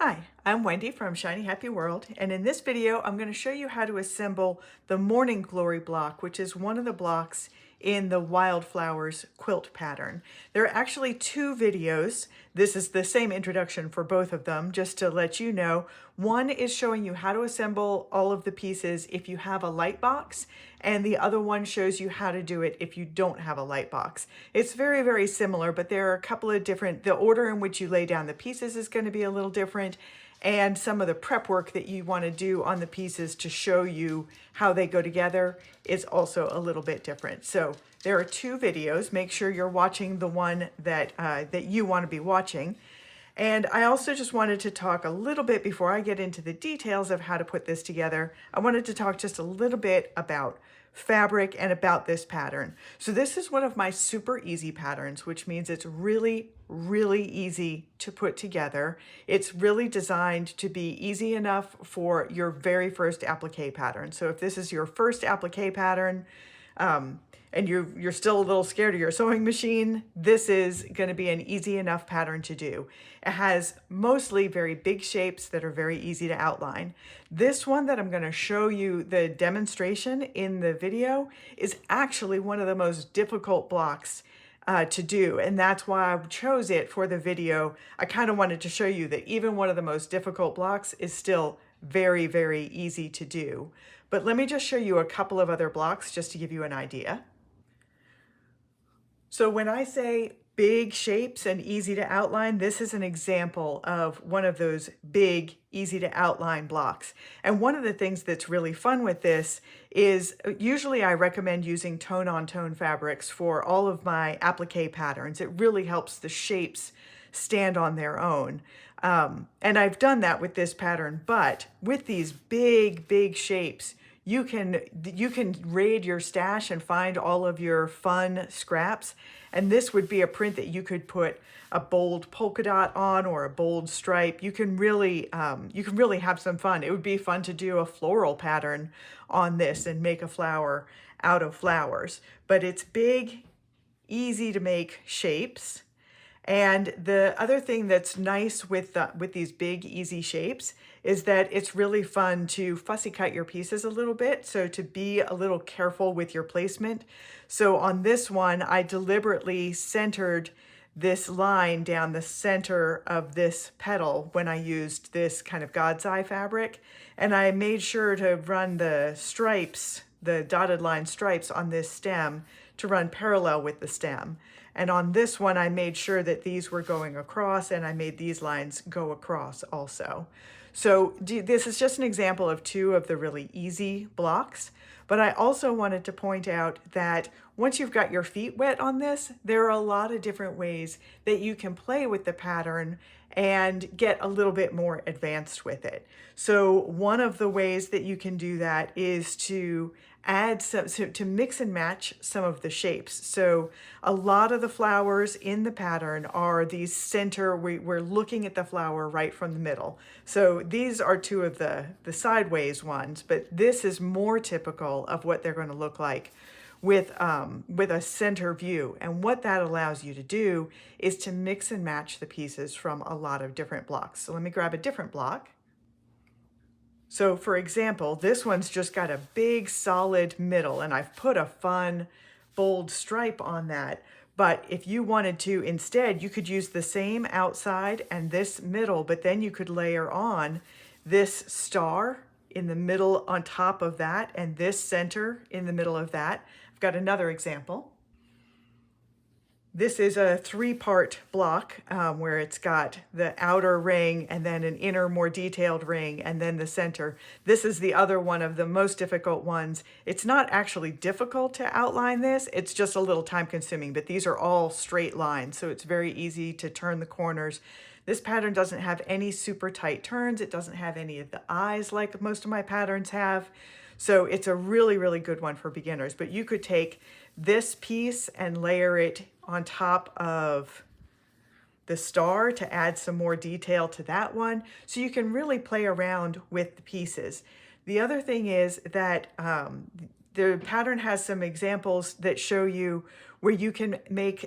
Hi, I'm Wendy from Shiny Happy World, and in this video I'm going to show you how to assemble the Morning Glory block, which is one of the blocks in the Wild Flowers quilt pattern. There are actually two videos. This is the same introduction for both of them, just to let you know. One is showing you how to assemble all of the pieces if you have a light box, and the other one shows you how to do it if you don't have a light box. It's very, very similar, but there are a couple of different, the order in which you lay down the pieces is going to be a little different, and some of the prep work that you want to do on the pieces to show you how they go together is also a little bit different. So there are two videos. Make sure you're watching the one that you want to be watching. And I also just wanted to talk a little bit before I get into the details of how to put this together. I wanted to talk just a little bit about fabric and about this pattern. So this is one of my super easy patterns, which means it's really, really easy to put together. It's really designed to be easy enough for your very first applique pattern. So if this is your first applique pattern, and you're still a little scared of your sewing machine, this is going to be an easy enough pattern to do. It has mostly very big shapes that are very easy to outline. This one that I'm going to show you the demonstration in the video is actually one of the most difficult blocks to do, and that's why I chose it for the video. I kind of wanted to show you that even one of the most difficult blocks is still very, very easy to do. But let me just show you a couple of other blocks just to give you an idea. So when I say big shapes and easy to outline, this is an example of one of those big, easy to outline blocks. And one of the things that's really fun with this is usually I recommend using tone-on-tone fabrics for all of my applique patterns. It really helps the shapes stand on their own. And I've done that with this pattern, but with these big, big shapes, you can raid your stash and find all of your fun scraps. And this would be a print that you could put a bold polka dot on or a bold stripe. You can really have some fun. It would be fun to do a floral pattern on this and make a flower out of flowers. But it's big, easy to make shapes. And the other thing that's nice with these big, easy shapes is that it's really fun to fussy cut your pieces a little bit, so to be a little careful with your placement. So on this one, I deliberately centered this line down the center of this petal when I used this kind of God's eye fabric. And I made sure to run the stripes, the dotted line stripes on this stem to run parallel with the stem. And on this one, I made sure that these were going across, and I made these lines go across also. So this is just an example of two of the really easy blocks. But I also wanted to point out that once you've got your feet wet on this, there are a lot of different ways that you can play with the pattern and get a little bit more advanced with it. So one of the ways that you can do that is to to mix and match some of the shapes. So a lot of the flowers in the pattern are these center, we're looking at the flower right from the middle. So these are two of the sideways ones, but this is more typical of what they're going to look like with a center view. And what that allows you to do is to mix and match the pieces from a lot of different blocks. So let me grab a different block. So for example, this one's just got a big solid middle, and I've put a fun bold stripe on that. But if you wanted to instead, you could use the same outside and this middle, but then you could layer on this star in the middle on top of that, and this center in the middle of that. I've got another example. This is a three-part block where it's got the outer ring and then an inner, more detailed ring and then the center. This is the other one of the most difficult ones. It's not actually difficult to outline this, it's just a little time-consuming, but these are all straight lines, so it's very easy to turn the corners. This pattern doesn't have any super tight turns. It doesn't have any of the eyes like most of my patterns have. So it's a really, really good one for beginners. But you could take this piece and layer it on top of the star to add some more detail to that one. So you can really play around with the pieces. The other thing is that the pattern has some examples that show you where you can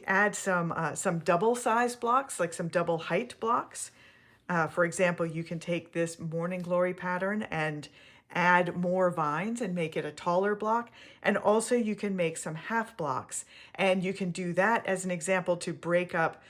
add some double size blocks, like some double height blocks. For example, you can take this Morning Glory pattern and add more vines and make it a taller block. And also you can make some half blocks. And you can do that as an example to break up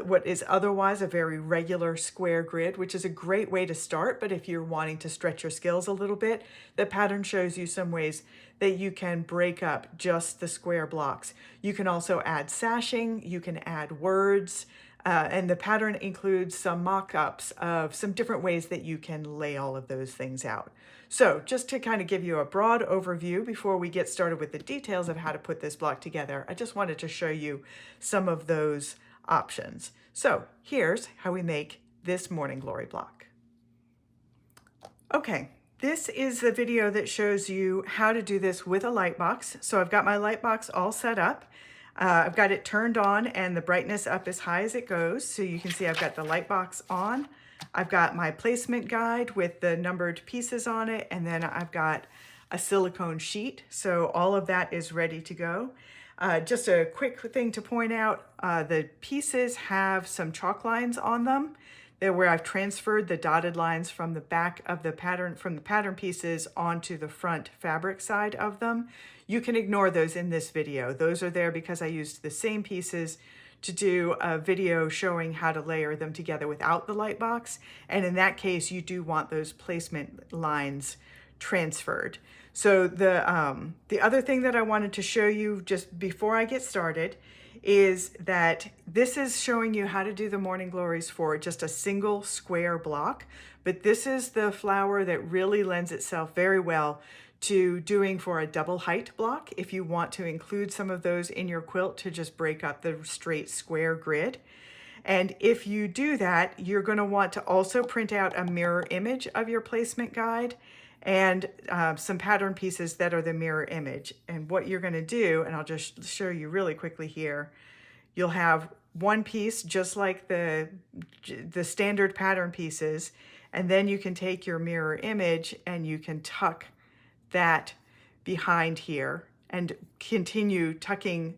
what is otherwise a very regular square grid, which is a great way to start. But if you're wanting to stretch your skills a little bit, the pattern shows you some ways that you can break up just the square blocks. You can also add sashing, you can add words, and the pattern includes some mock-ups of some different ways that you can lay all of those things out. So just to kind of give you a broad overview before we get started with the details of how to put this block together, I just wanted to show you some of those options. So here's how we make this Morning Glory block. Okay, this is the video that shows you how to do this with a light box. So I've got my light box all set up. I've got it turned on and the brightness up as high as it goes. So you can see I've got the light box on. I've got my placement guide with the numbered pieces on it. And then I've got a silicone sheet. So all of that is ready to go. Just a quick thing to point out, the pieces have some chalk lines on them. They're where I've transferred the dotted lines from the back of the pattern, from the pattern pieces onto the front fabric side of them. You can ignore those in this video. Those are there because I used the same pieces to do a video showing how to layer them together without the light box. And in that case, you do want those placement lines transferred. So the other thing that I wanted to show you just before I get started is that this is showing you how to do the Morning Glories for just a single square block, but this is the flower that really lends itself very well to doing for a double height block if you want to include some of those in your quilt to just break up the straight square grid. And if you do that, you're going to want to also print out a mirror image of your placement guide and some pattern pieces that are the mirror image. And what you're going to do, and I'll just show you really quickly here, you'll have one piece just like the standard pattern pieces, and then you can take your mirror image and you can tuck that behind here and continue tucking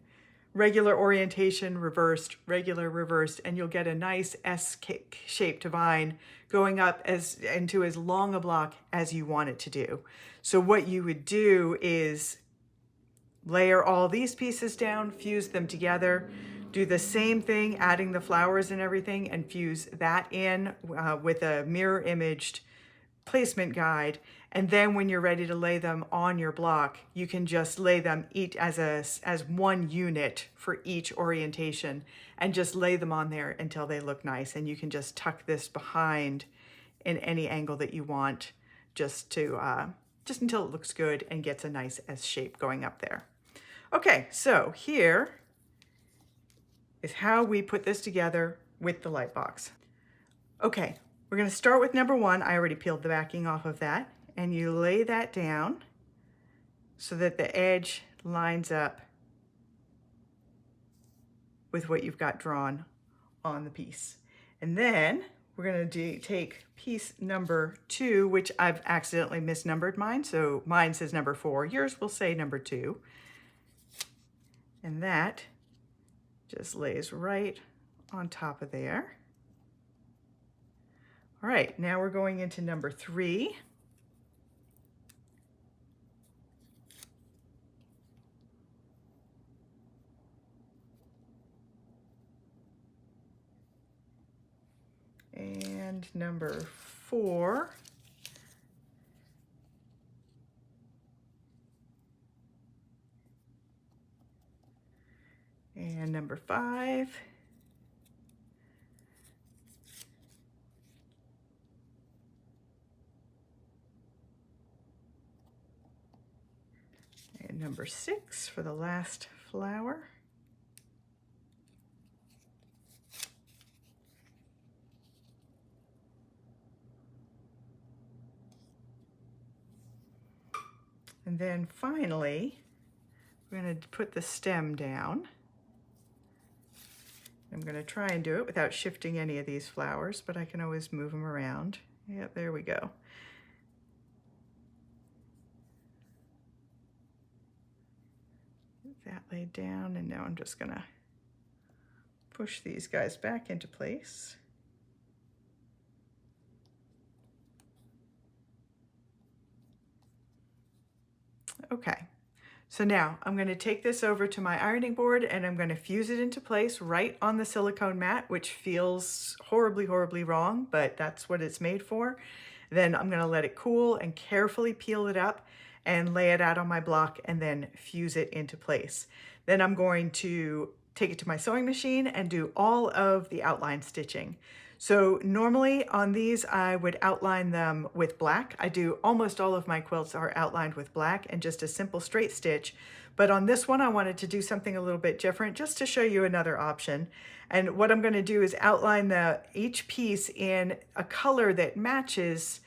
regular orientation, reversed, regular, reversed, and you'll get a nice S-shaped vine going up into as long a block as you want it to do. So what you would do is layer all these pieces down, fuse them together, do the same thing, adding the flowers and everything, and fuse that in with a mirror imaged placement guide. And then when you're ready to lay them on your block, you can just lay them each as one unit for each orientation and just lay them on there until they look nice. And you can just tuck this behind in any angle that you want, just until it looks good and gets a nice S shape going up there. Okay, so here is how we put this together with the light box. Okay, we're going to start with number one. I already peeled the backing off of that. And you lay that down so that the edge lines up with what you've got drawn on the piece. And then we're going to take piece number 2, which I've accidentally misnumbered mine. So mine says number 4. Yours will say number 2. And that just lays right on top of there. All right, now we're going into number 3. And number 4. And number 5. And number 6 for the last flower. And then finally, we're going to put the stem down. I'm going to try and do it without shifting any of these flowers, but I can always move them around. Yep, there we go. Get that laid down, and now I'm just going to push these guys back into place. Okay. So now I'm going to take this over to my ironing board and I'm going to fuse it into place right on the silicone mat, which feels horribly, horribly wrong, but that's what it's made for. Then I'm going to let it cool and carefully peel it up and lay it out on my block and then fuse it into place. Then I'm going to take it to my sewing machine and do all of the outline stitching. So normally on these, I would outline them with black. I do almost all of my quilts are outlined with black and just a simple straight stitch. But on this one, I wanted to do something a little bit different just to show you another option. And what I'm going to do is outline each piece in a color that matches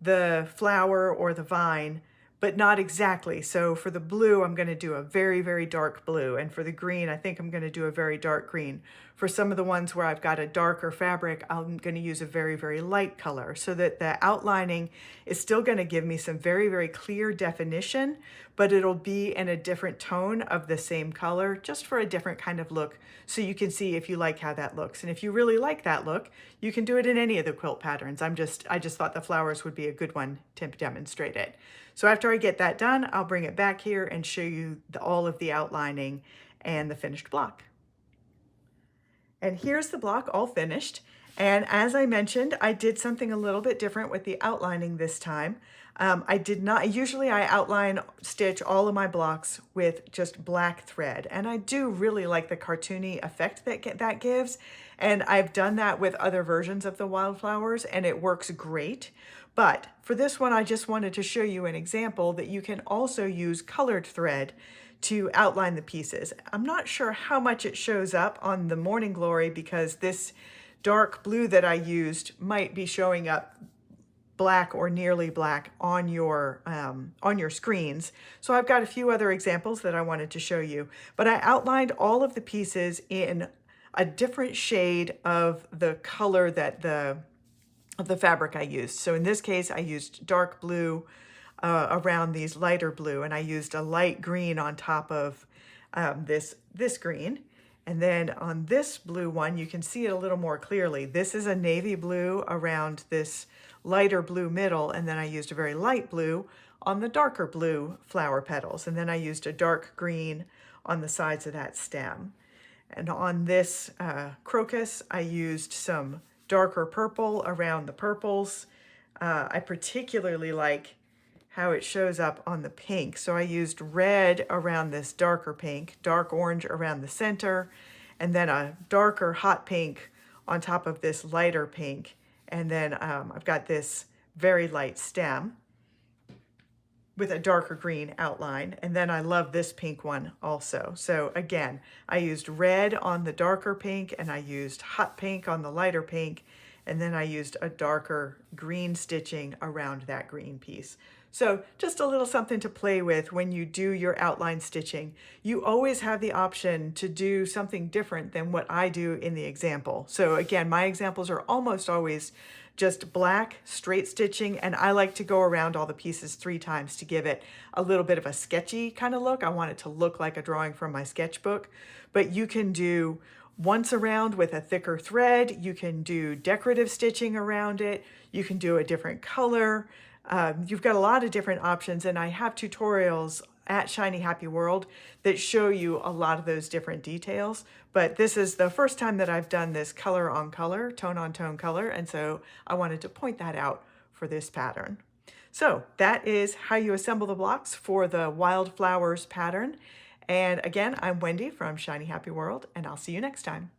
the flower or the vine, but not exactly. So for the blue, I'm going to do a very, very dark blue. And for the green, I think I'm going to do a very dark green. For some of the ones where I've got a darker fabric, I'm going to use a very, very light color so that the outlining is still going to give me some very, very clear definition, but it'll be in a different tone of the same color, just for a different kind of look, so you can see if you like how that looks. And if you really like that look, you can do it in any of the quilt patterns. I just thought the flowers would be a good one to demonstrate it. So after I get that done, I'll bring it back here and show you all of the outlining and the finished block. And here's the block all finished. And as I mentioned, I did something a little bit different with the outlining this time. Usually I outline stitch all of my blocks with just black thread. And I do really like the cartoony effect that gives. And I've done that with other versions of the wildflowers and it works great. But for this one, I just wanted to show you an example that you can also use colored thread to outline the pieces. I'm not sure how much it shows up on the Morning Glory because this dark blue that I used might be showing up black or nearly black on your screens. So I've got a few other examples that I wanted to show you, but I outlined all of the pieces in a different shade of the color that of the fabric I used. So in this case, I used dark blue around these lighter blue, and I used a light green on top of this green. And then on this blue one, you can see it a little more clearly. This is a navy blue around this lighter blue middle, and then I used a very light blue on the darker blue flower petals. And then I used a dark green on the sides of that stem. And on this crocus, I used some darker purple around the purples. I particularly like how it shows up on the pink. So I used red around this darker pink, dark orange around the center, and then a darker hot pink on top of this lighter pink. And then I've got this very light stem with a darker green outline. And then I love this pink one also. So again, I used red on the darker pink and I used hot pink on the lighter pink. And then I used a darker green stitching around that green piece. So just a little something to play with when you do your outline stitching. You always have the option to do something different than what I do in the example. So again, my examples are almost always just black straight stitching, and I like to go around all the pieces 3 times to give it a little bit of a sketchy kind of look. I want it to look like a drawing from my sketchbook, but you can do once around with a thicker thread. You can do decorative stitching around it. You can do a different color. You've got a lot of different options, and I have tutorials at Shiny Happy World that show you a lot of those different details. But this is the first time that I've done this color on color, tone on tone color, and so I wanted to point that out for this pattern. So that is how you assemble the blocks for the Wild Flowers pattern. And again, I'm Wendy from Shiny Happy World, and I'll see you next time.